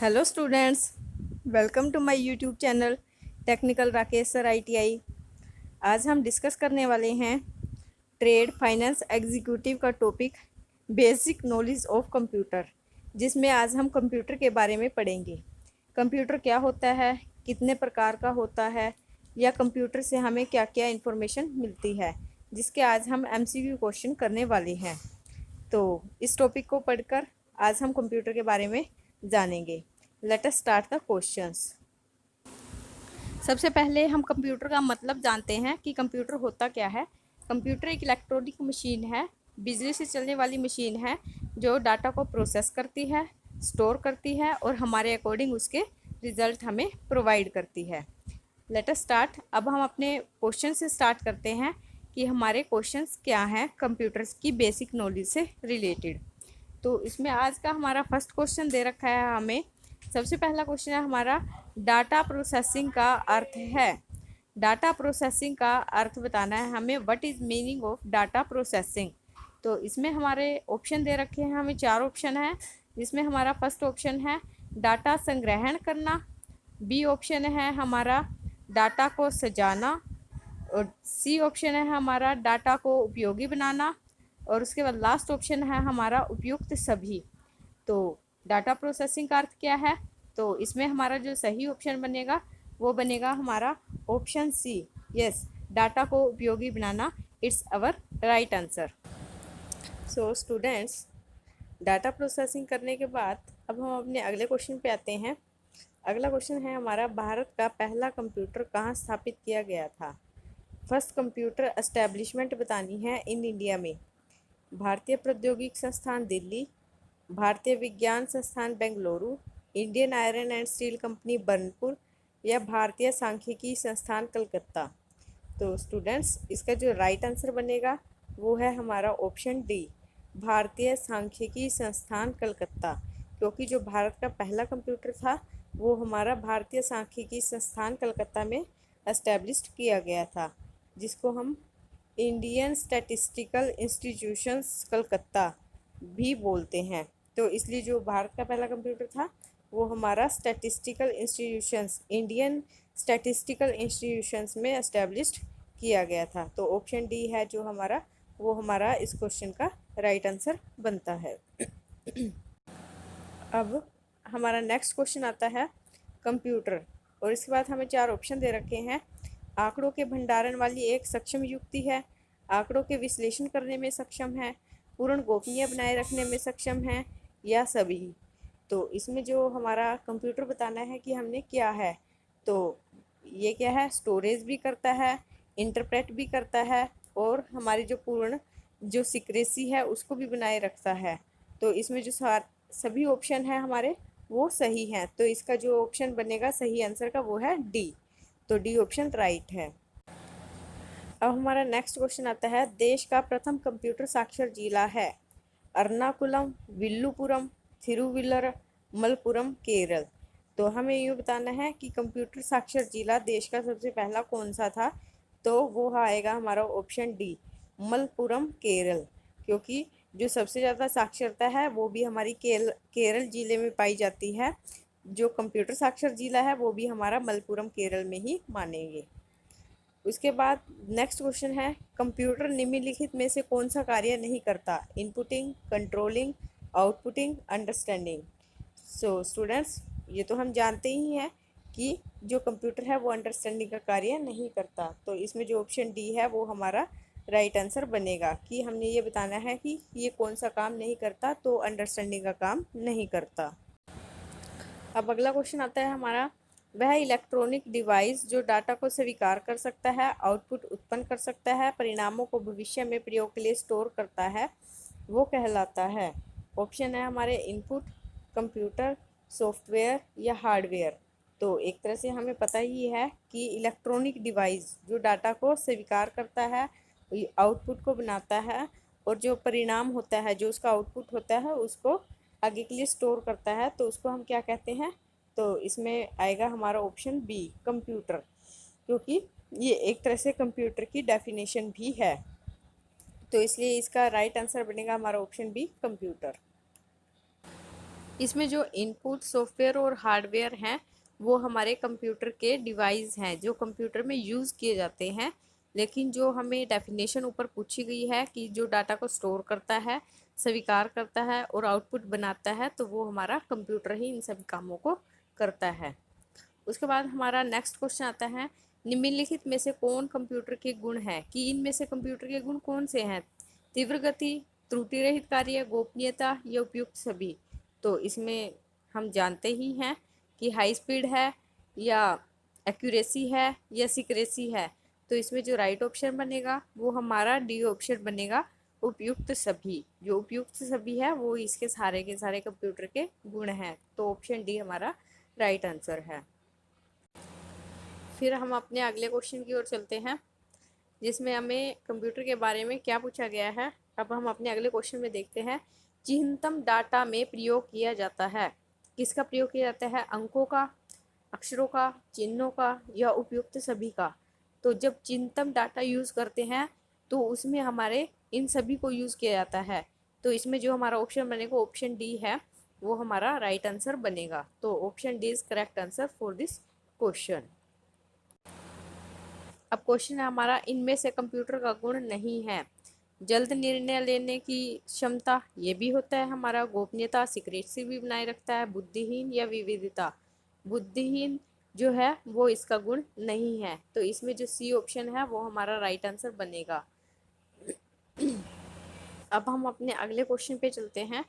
Hello students, welcome to my YouTube channel technical Rakesh sir ITI। आज हम discuss करने वाले हैं ट्रेड फाइनेंस एग्जीक्यूटिव का topic basic knowledge of computer, जिसमें आज हम कंप्यूटर के बारे में पढ़ेंगे। कंप्यूटर क्या होता है, कितने प्रकार का होता है, या कंप्यूटर से हमें क्या क्या इन्फॉर्मेशन मिलती है, जिसके आज हम MCQ क्वेश्चन करने वाले हैं। तो इस टॉपिक को पढ़कर आज हम कंप्यूटर के बारे में जानेंगे। Let us start the questions. सबसे पहले हम कंप्यूटर का मतलब जानते हैं कि कंप्यूटर होता क्या है। कंप्यूटर एक इलेक्ट्रॉनिक मशीन है, बिजली से चलने वाली मशीन है जो डाटा को प्रोसेस करती है, स्टोर करती है और हमारे अकॉर्डिंग उसके रिजल्ट हमें प्रोवाइड करती है। Let us start. अब हम अपने क्वेश्चन से स्टार्ट करते हैं कि हमारे क्वेश्चंस क्या हैं कंप्यूटर्स की बेसिक नॉलेज से रिलेटेड। तो इसमें आज का हमारा फर्स्ट क्वेश्चन दे रखा है हमें। सबसे पहला क्वेश्चन है हमारा, डाटा प्रोसेसिंग का अर्थ है। डाटा प्रोसेसिंग का अर्थ बताना है हमें। What is meaning of data processing. तो इसमें हमारे ऑप्शन दे रखे हैं, हमें 4 ऑप्शन है, जिसमें हमारा फर्स्ट ऑप्शन है डाटा संग्रहण करना, बी ऑप्शन है हमारा डाटा को सजाना, और सी ऑप्शन है हमारा डाटा को उपयोगी बनाना, और उसके बाद लास्ट ऑप्शन है हमारा उपयुक्त सभी। तो डाटा प्रोसेसिंग का अर्थ क्या है, तो इसमें हमारा जो सही ऑप्शन बनेगा वो बनेगा हमारा ऑप्शन सी, यस, डाटा को उपयोगी बनाना। It's our right answer. So students, data processing करने के बाद अब हम अपने अगले क्वेश्चन पे आते हैं। अगला क्वेश्चन है हमारा, भारत का पहला कंप्यूटर कहाँ स्थापित किया गया था। फर्स्ट कंप्यूटर एस्टेब्लिशमेंट बतानी है इन इंडिया में। भारतीय प्रौद्योगिकी संस्थान दिल्ली, भारतीय विज्ञान संस्थान Bengaluru, Indian iron and steel company Burnpur, या भारतीय सांख्यिकी संस्थान कलकत्ता। तो स्टूडेंट्स, इसका जो राइट आंसर बनेगा वो है हमारा ऑप्शन डी, भारतीय सांख्यिकी संस्थान कलकत्ता। क्योंकि जो भारत का पहला कंप्यूटर था वो हमारा भारतीय सांख्यिकी संस्थान कलकत्ता में एस्टेब्लिश्ड किया गया था, जिसको हम इंडियन स्टैटिस्टिकल इंस्टीट्यूशंस कलकत्ता भी बोलते हैं। तो इसलिए जो भारत का पहला कंप्यूटर था वो हमारा statistical institutions, Indian statistical institutions में एस्टेब्लिश्ड किया गया था। तो ऑप्शन डी है जो हमारा, वो हमारा इस क्वेश्चन का राइट आंसर बनता है। अब हमारा नेक्स्ट क्वेश्चन आता है कंप्यूटर, और इसके बाद हमें 4 ऑप्शन दे रखे हैं। आंकड़ों के भंडारण वाली एक सक्षम युक्ति है, आंकड़ों के विश्लेषण करने में सक्षम है, पूर्ण गोपनीय बनाए रखने में सक्षम है, या सभी। तो इसमें जो हमारा कंप्यूटर बताना है कि हमने क्या है, तो ये क्या है, स्टोरेज भी करता है, इंटरप्रेट भी करता है, और हमारी जो पूर्ण जो सिक्रेसी है उसको भी बनाए रखता है। तो इसमें जो सभी ऑप्शन है हमारे वो सही हैं। तो इसका जो ऑप्शन बनेगा सही आंसर का वो है डी। तो डी ऑप्शन राइट है। अब हमारा नेक्स्ट क्वेश्चन आता है, देश का प्रथम कंप्यूटर साक्षर जिला है। एर्नाकुलम, विल्लुपुरम, थिरुविल्लुर केरल। तो हमें ये बताना है कि कंप्यूटर साक्षर जिला देश का सबसे पहला कौन सा था। तो वो आएगा हमारा ऑप्शन डी, मलप्पुरम केरल। क्योंकि जो सबसे ज़्यादा साक्षरता है वो भी हमारी केरल जिले में पाई जाती है। जो कंप्यूटर साक्षर जिला है वो भी हमारा मलप्पुरम केरल में ही मानेंगे। उसके बाद नेक्स्ट क्वेश्चन है, कंप्यूटर निम्नलिखित में से कौन सा कार्य नहीं करता। Inputting, controlling, outputting, understanding. So students, ये तो हम जानते ही हैं कि जो कंप्यूटर है वो अंडरस्टैंडिंग का कार्य नहीं करता। तो इसमें जो ऑप्शन डी है वो हमारा राइट आंसर बनेगा, कि हमने ये बताना है कि ये कौन सा काम नहीं करता, तो अंडरस्टैंडिंग का काम नहीं करता। अब अगला क्वेश्चन आता है हमारा, वह इलेक्ट्रॉनिक डिवाइस जो डाटा को स्वीकार कर सकता है, आउटपुट उत्पन्न कर सकता है, परिणामों को भविष्य में प्रयोग के लिए स्टोर करता है, वो कहलाता है। ऑप्शन है हमारे इनपुट, कंप्यूटर, सॉफ्टवेयर, या हार्डवेयर। तो एक तरह से हमें पता ही है कि इलेक्ट्रॉनिक डिवाइस जो डाटा को स्वीकार करता है, आउटपुट को बनाता है, और जो परिणाम होता है, जो उसका आउटपुट होता है, उसको आगे के लिए स्टोर करता है, तो उसको हम क्या कहते हैं। तो इसमें आएगा हमारा ऑप्शन बी, कंप्यूटर। क्योंकि ये एक तरह से कंप्यूटर की डेफिनेशन भी है। तो इसलिए इसका राइट आंसर बनेगा हमारा ऑप्शन बी, कंप्यूटर। इसमें जो इनपुट सॉफ्टवेयर और हार्डवेयर हैं वो हमारे कंप्यूटर के डिवाइस हैं जो कंप्यूटर में यूज़ किए जाते हैं। लेकिन जो हमें डेफिनेशन ऊपर पूछी गई है कि जो डाटा को स्टोर करता है, स्वीकार करता है और आउटपुट बनाता है, तो वो हमारा कंप्यूटर ही इन सभी कामों को करता है। उसके बाद हमारा नेक्स्ट क्वेश्चन आता है, निम्नलिखित में से कौन कंप्यूटर के गुण हैं, कि इनमें से कंप्यूटर के गुण कौन से हैं? तीव्र गति, त्रुटि रहित कार्य, गोपनीयता या उपयुक्त सभी। तो इसमें हम जानते ही हैं कि हाई स्पीड है या एक्यूरेसी है या सिक्रेसी है। तो इसमें जो राइट ऑप्शन बनेगा वो हमारा डी ऑप्शन बनेगा, उपयुक्त सभी। जो उपयुक्त सभी है वो इसके सारे के सारे कंप्यूटर के गुण हैं। तो ऑप्शन डी हमारा राइट आंसर है। फिर हम अपने अगले क्वेश्चन की ओर चलते हैं, जिसमें हमें कंप्यूटर के बारे में क्या पूछा गया है। अब हम अपने अगले क्वेश्चन में देखते हैं, चिह्नतम डाटा में प्रयोग किया जाता है। किसका प्रयोग किया जाता है? अंकों का, अक्षरों का, चिन्हों का या उपयुक्त सभी का। तो जब चिह्नतम डाटा यूज़ करते हैं तो उसमें हमारे इन सभी को यूज़ किया जाता है। तो इसमें जो हमारा ऑप्शन बनेगा ऑप्शन डी है, वो हमारा राइट आंसर बनेगा। तो option D is correct answer for this question. अब क्वेश्चन है हमारा, इनमें से कंप्यूटर का गुण नहीं है। जल्द निर्णय लेने की क्षमता, ये भी होता है हमारा। गोपनीयता, सीक्रेसी भी बनाए रखता है। बुद्धिहीन या विविधता, बुद्धिहीन जो है वो इसका गुण नहीं है। तो इसमें जो सी ऑप्शन है वो हमारा राइट आंसर बनेगा। अब हम अपने अगले क्वेश्चन पे चलते हैं।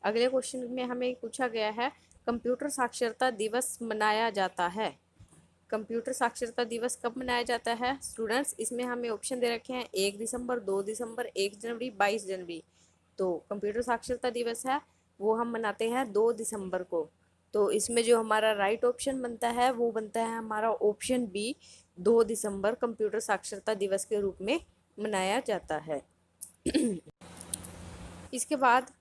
अगले क्वेश्चन में हमें पूछा गया है, कंप्यूटर साक्षरता दिवस मनाया जाता है। कंप्यूटर साक्षरता दिवस कब मनाया जाता है स्टूडेंट्स? इसमें हमें ऑप्शन दे रखे हैं 1 दिसंबर, 2 दिसंबर, 1 जनवरी, 22 जनवरी। तो कंप्यूटर साक्षरता दिवस है वो हम मनाते हैं 2 दिसंबर को। तो इसमें जो हमारा राइट ऑप्शन बनता है वो बनता है हमारा ऑप्शन बी, 2 दिसंबर कंप्यूटर साक्षरता दिवस के रूप में मनाया जाता है। इसके बाद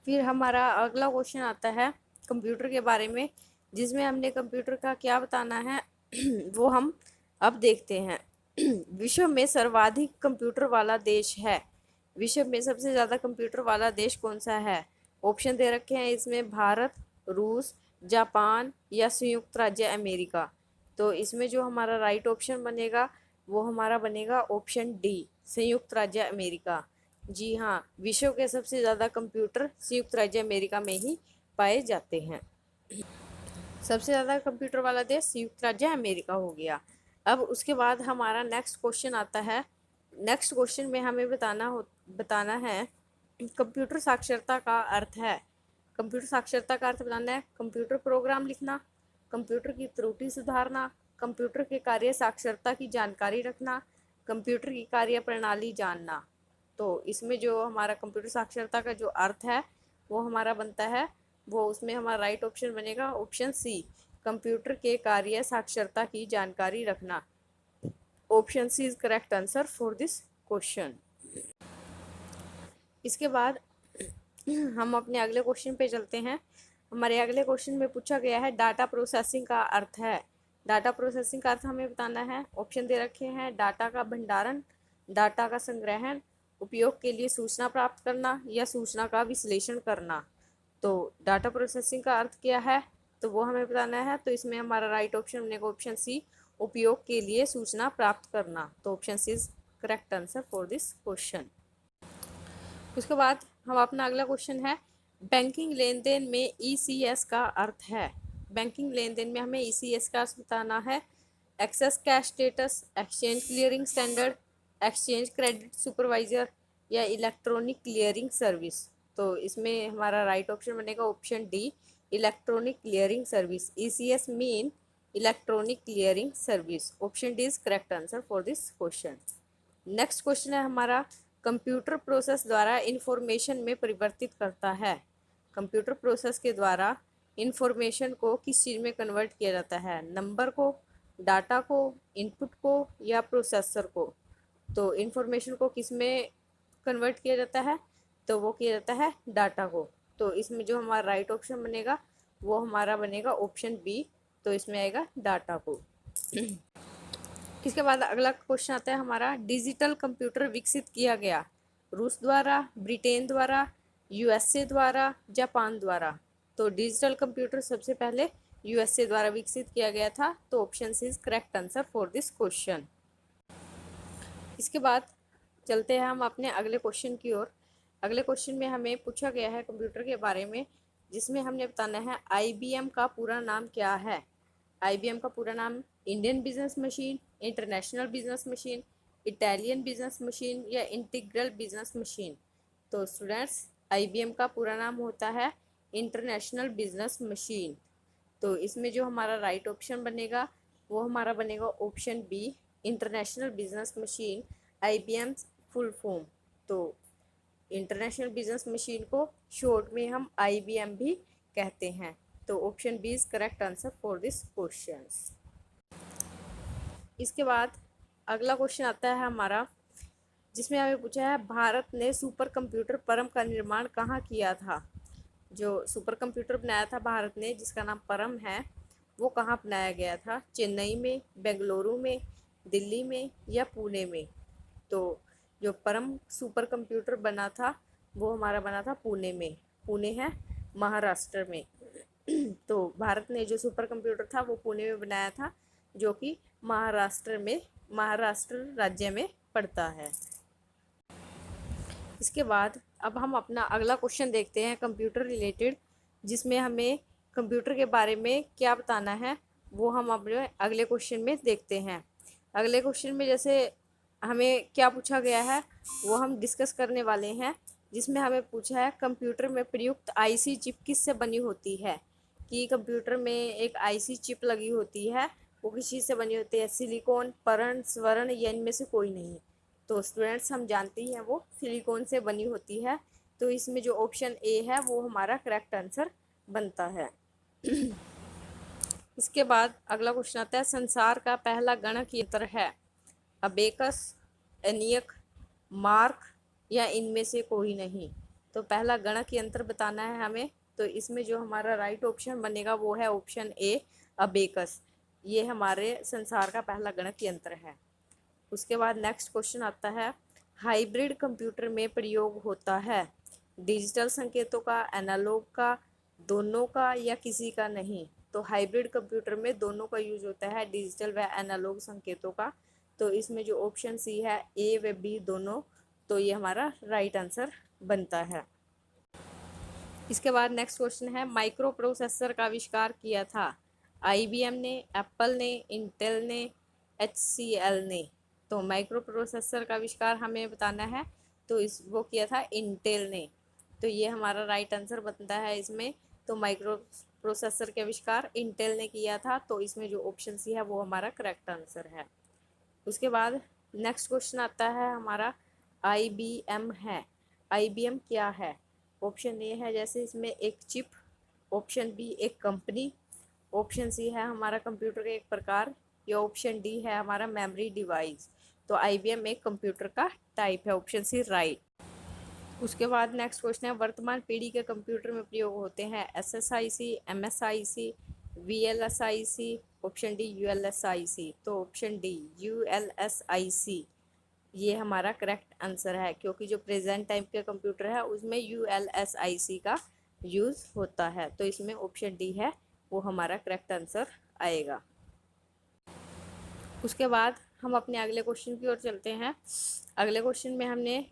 फिर हमारा अगला क्वेश्चन आता है कंप्यूटर के बारे में, जिसमें हमने कंप्यूटर का क्या बताना है वो हम अब देखते हैं। विश्व में सर्वाधिक कंप्यूटर वाला देश है। विश्व में सबसे ज़्यादा कंप्यूटर वाला देश कौन सा है? ऑप्शन दे रखे हैं इसमें, भारत, रूस, जापान या संयुक्त राज्य अमेरिका। तो इसमें जो हमारा राइट ऑप्शन बनेगा वो हमारा बनेगा ऑप्शन डी, संयुक्त राज्य अमेरिका। जी हाँ, विश्व के सबसे ज़्यादा कंप्यूटर संयुक्त राज्य अमेरिका में ही पाए जाते हैं। सबसे ज़्यादा कंप्यूटर वाला देश संयुक्त राज्य अमेरिका हो गया। अब उसके बाद हमारा नेक्स्ट क्वेश्चन आता है। नेक्स्ट क्वेश्चन में हमें बताना है कंप्यूटर साक्षरता का अर्थ है। कंप्यूटर साक्षरता का अर्थ बताना है कंप्यूटर प्रोग्राम लिखना, कंप्यूटर की त्रुटि सुधारना, कंप्यूटर के कार्य साक्षरता की जानकारी रखना, कंप्यूटर की कार्य प्रणाली जानना। तो इसमें जो हमारा कंप्यूटर साक्षरता का जो अर्थ है वो हमारा बनता है, वो उसमें हमारा राइट ऑप्शन बनेगा ऑप्शन सी, कंप्यूटर के कार्य साक्षरता की जानकारी रखना। Option C is correct answer for this question. इसके बाद हम अपने अगले क्वेश्चन पे चलते हैं। हमारे अगले क्वेश्चन में पूछा गया है डाटा प्रोसेसिंग का अर्थ है। डाटा प्रोसेसिंग का अर्थ हमें बताना है। ऑप्शन दे रखे हैं, डाटा का भंडारण, डाटा का संग्रहण, उपयोग के लिए सूचना प्राप्त करना या सूचना का विश्लेषण करना। तो डाटा प्रोसेसिंग का अर्थ क्या है तो वो हमें बताना है। तो इसमें हमारा राइट ऑप्शन बनेगा ऑप्शन सी, उपयोग के लिए सूचना प्राप्त करना। तो option C is correct answer for this question. उसके बाद हम अपना अगला क्वेश्चन है, बैंकिंग लेन देन में ECS का अर्थ है। बैंकिंग लेन देन में हमें ECS का अर्थ बताना है, access cash status, exchange clearing standard, exchange credit supervisor या इलेक्ट्रॉनिक क्लियरिंग सर्विस। तो इसमें हमारा राइट ऑप्शन बनेगा option D, electronic clearing service. ECS mean electronic clearing service. Option D is correct answer for this question. Next question है हमारा, computer process द्वारा information में परिवर्तित करता है। कंप्यूटर प्रोसेस के द्वारा इंफॉर्मेशन को किस चीज़ में कन्वर्ट किया जाता है? नंबर को, डाटा को, इनपुट को या प्रोसेसर को। तो इंफॉर्मेशन को किस में कन्वर्ट किया जाता है? तो वो किया जाता है डाटा को। तो इसमें जो हमारा राइट ऑप्शन बनेगा वो हमारा बनेगा ऑप्शन बी। तो इसमें आएगा डाटा को। इसके बाद अगला क्वेश्चन आता है हमारा, डिजिटल कंप्यूटर विकसित किया गया रूस द्वारा, ब्रिटेन द्वारा, USA द्वारा, जापान द्वारा। तो डिजिटल कंप्यूटर सबसे पहले यूएसए द्वारा विकसित किया गया था। तो option C is correct answer for this question. इसके बाद चलते हैं हम अपने अगले क्वेश्चन की ओर। अगले क्वेश्चन में हमें पूछा गया है कंप्यूटर के बारे में, जिसमें हमने बताना है आईबीएम का पूरा नाम क्या है। आईबीएम का पूरा नाम Indian business machine, international business machine, Italian business machine या इंटीग्रल बिजनेस मशीन। तो स्टूडेंट्स, आईबीएम का पूरा नाम होता है इंटरनेशनल बिजनेस मशीन। तो इसमें जो हमारा राइट ऑप्शन बनेगा वो हमारा बनेगा option B, international business machine, IBM full form. तो इंटरनेशनल बिजनेस मशीन को शॉर्ट में हम आईबीएम भी कहते हैं। तो option B is correct answer for this question. इसके बाद अगला क्वेश्चन आता है हमारा, जिसमें हमें पूछा है भारत ने सुपर कंप्यूटर परम का निर्माण कहाँ किया था। जो सुपर कंप्यूटर बनाया था भारत ने, जिसका नाम परम है, वो कहाँ बनाया गया था। चेन्नई में, बेंगलुरु में, दिल्ली में या पुणे में। तो जो परम सुपर कंप्यूटर बना था वो हमारा बना था पुणे में। पुणे है महाराष्ट्र में। तो भारत ने जो सुपर कंप्यूटर था वो पुणे में बनाया था, जो कि महाराष्ट्र राज्य में पड़ता है। इसके बाद अब हम अपना अगला क्वेश्चन देखते हैं कंप्यूटर रिलेटेड, जिसमें हमें कंप्यूटर के बारे में क्या बताना है वो हम अपने अगले क्वेश्चन में देखते हैं। अगले क्वेश्चन में जैसे हमें क्या पूछा गया है वो हम डिस्कस करने वाले हैं, जिसमें हमें पूछा है कंप्यूटर में प्रयुक्त आईसी चिप किससे बनी होती है। कि कंप्यूटर में एक आईसी चिप लगी होती है, वो किस चीज़ से बनी होती है, सिलिकॉन, परन, स्वर्ण या इनमें से कोई नहीं। तो स्टूडेंट्स, हम जानते ही हैं वो सिलिकॉन से बनी होती है। तो इसमें जो ऑप्शन ए है वो हमारा करेक्ट आंसर बनता है। इसके बाद अगला क्वेश्चन आता है, संसार का पहला गणक यंत्र है अबेकस, एनियक, मार्क या इनमें से कोई नहीं। तो पहला गणक यंत्र बताना है हमें। तो इसमें जो हमारा राइट ऑप्शन बनेगा वो है ऑप्शन ए, अबेकस। ये हमारे संसार का पहला गणक यंत्र है। उसके बाद नेक्स्ट क्वेश्चन आता है, हाइब्रिड कंप्यूटर में प्रयोग होता है डिजिटल संकेतों का, एनालॉग का, दोनों का या किसी का नहीं। तो हाइब्रिड कंप्यूटर में दोनों का यूज होता है, डिजिटल व एनालॉग संकेतों का। तो इसमें जो ऑप्शन सी है ए व बी दोनों, तो ये हमारा राइट आंसर बनता है। इसके बाद नेक्स्ट क्वेश्चन है, माइक्रो प्रोसेसर का आविष्कार किया था आईबीएम ने, एप्पल ने, इंटेल ने, एचसीएल ने। तो माइक्रो प्रोसेसर का आविष्कार हमें बताना है, तो वो किया था इंटेल ने। तो ये हमारा राइट आंसर बनता है इसमें। तो माइक्रो प्रोसेसर के आविष्कार इंटेल ने किया था। तो इसमें जो ऑप्शन सी है वो हमारा करेक्ट आंसर है। उसके बाद नेक्स्ट क्वेश्चन आता है हमारा, आईबीएम है। आईबीएम क्या है। ऑप्शन ए है जैसे इसमें एक चिप, ऑप्शन बी एक कंपनी, ऑप्शन सी है हमारा कंप्यूटर का एक प्रकार, या ऑप्शन डी है हमारा मेमोरी डिवाइस। तो आईबीएम एक कंप्यूटर का टाइप है, ऑप्शन सी राइट। उसके बाद नेक्स्ट क्वेश्चन है, वर्तमान पीढ़ी के कंप्यूटर में प्रयोग होते हैं एसएसआईसी, एमएसआईसी, वीएलएसआईसी, ऑप्शन डी यूएलएसआईसी। तो ऑप्शन डी यूएलएसआईसी ये हमारा करेक्ट आंसर है, क्योंकि जो प्रेजेंट टाइम के कंप्यूटर है उसमें यूएलएसआईसी का यूज़ होता है। तो इसमें ऑप्शन डी है वो हमारा करेक्ट आंसर आएगा। उसके बाद हम अपने अगले क्वेश्चन की ओर चलते हैं। अगले क्वेश्चन में हमने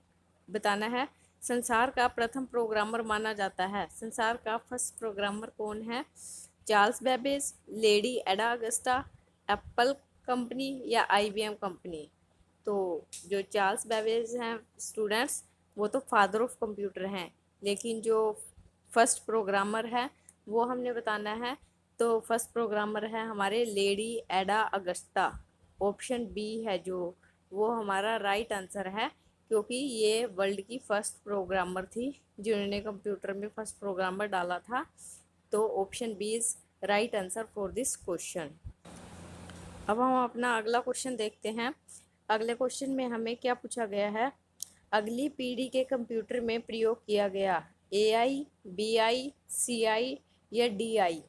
बताना है, संसार का प्रथम प्रोग्रामर माना जाता है। संसार का फर्स्ट प्रोग्रामर कौन है। चार्ल्स बेबेज, लेडी एडा अगस्टा, एप्पल कंपनी या आईबीएम कंपनी। तो जो चार्ल्स बेबेज हैं स्टूडेंट्स, वो तो फादर ऑफ कंप्यूटर हैं, लेकिन जो फर्स्ट प्रोग्रामर है वो हमने बताना है। तो फर्स्ट प्रोग्रामर है हमारे लेडी एडा अगस्टा। ऑप्शन बी है जो, वो हमारा राइट आंसर है, क्योंकि ये वर्ल्ड की फर्स्ट प्रोग्रामर थी जिन्होंने कंप्यूटर में फर्स्ट प्रोग्रामर डाला था। तो option B is right answer for this question. अब हम अपना अगला क्वेश्चन देखते हैं। अगले क्वेश्चन में हमें क्या पूछा गया है, अगली पीढ़ी के कंप्यूटर में प्रयोग किया गया एआई, बीआई, सीआई या डीआई।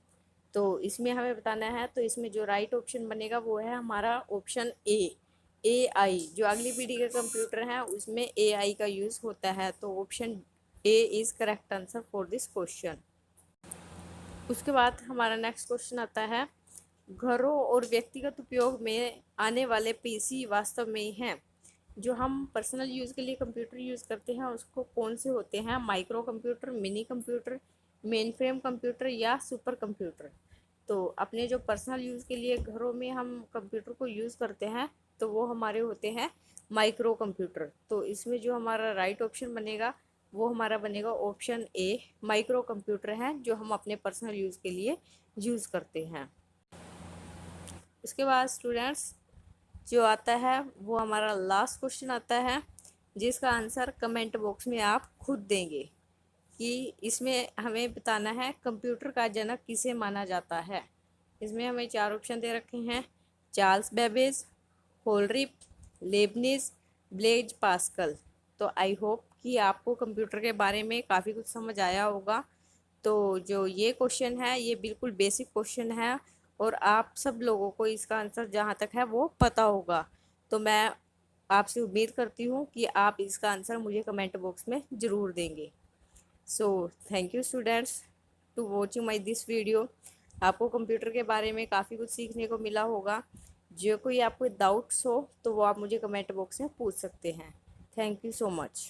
तो इसमें हमें बताना है। तो इसमें जो राइट ऑप्शन बनेगा वो है हमारा ऑप्शन ए आई। जो अगली पीढ़ी के कंप्यूटर हैं उसमें एआई का यूज़ होता है। तो option A is correct answer for this question. उसके बाद हमारा नेक्स्ट क्वेश्चन आता है, घरों और व्यक्तिगत उपयोग में आने वाले पीसी वास्तव में हैं। जो हम पर्सनल यूज़ के लिए कंप्यूटर यूज़ करते हैं उसको कौन से होते हैं? Micro computer, mini computer, main frame computer या सुपर कंप्यूटर। तो अपने जो पर्सनल यूज़ के लिए घरों में हम कंप्यूटर को यूज़ करते हैं तो वो हमारे होते हैं माइक्रो कंप्यूटर। तो इसमें जो हमारा राइट ऑप्शन बनेगा वो हमारा बनेगा ऑप्शन ए, माइक्रो कंप्यूटर हैं जो हम अपने पर्सनल यूज़ के लिए यूज़ करते हैं। उसके बाद स्टूडेंट्स जो आता है वो हमारा लास्ट क्वेश्चन आता है, जिसका आंसर कमेंट बॉक्स में आप खुद देंगे कि इसमें हमें बताना है कंप्यूटर का जनक किसे माना जाता है। इसमें हमें 4 ऑप्शन दे रखे हैं, Charles Babbage, Hollerith, Leibniz, Blaise Pascal. तो आई होप कि आपको कंप्यूटर के बारे में काफ़ी कुछ समझ आया होगा। तो जो ये क्वेश्चन है ये बिल्कुल बेसिक क्वेश्चन है और आप सब लोगों को इसका आंसर जहाँ तक है वो पता होगा। तो मैं आपसे उम्मीद करती हूँ कि आप इसका आंसर मुझे कमेंट बॉक्स में ज़रूर देंगे। So thank you students to watching my this video. आपको कंप्यूटर के बारे में काफ़ी कुछ सीखने को मिला होगा। जो कोई आपको डाउट्स हो तो वो आप मुझे कमेंट बॉक्स में पूछ सकते हैं। Thank you so much.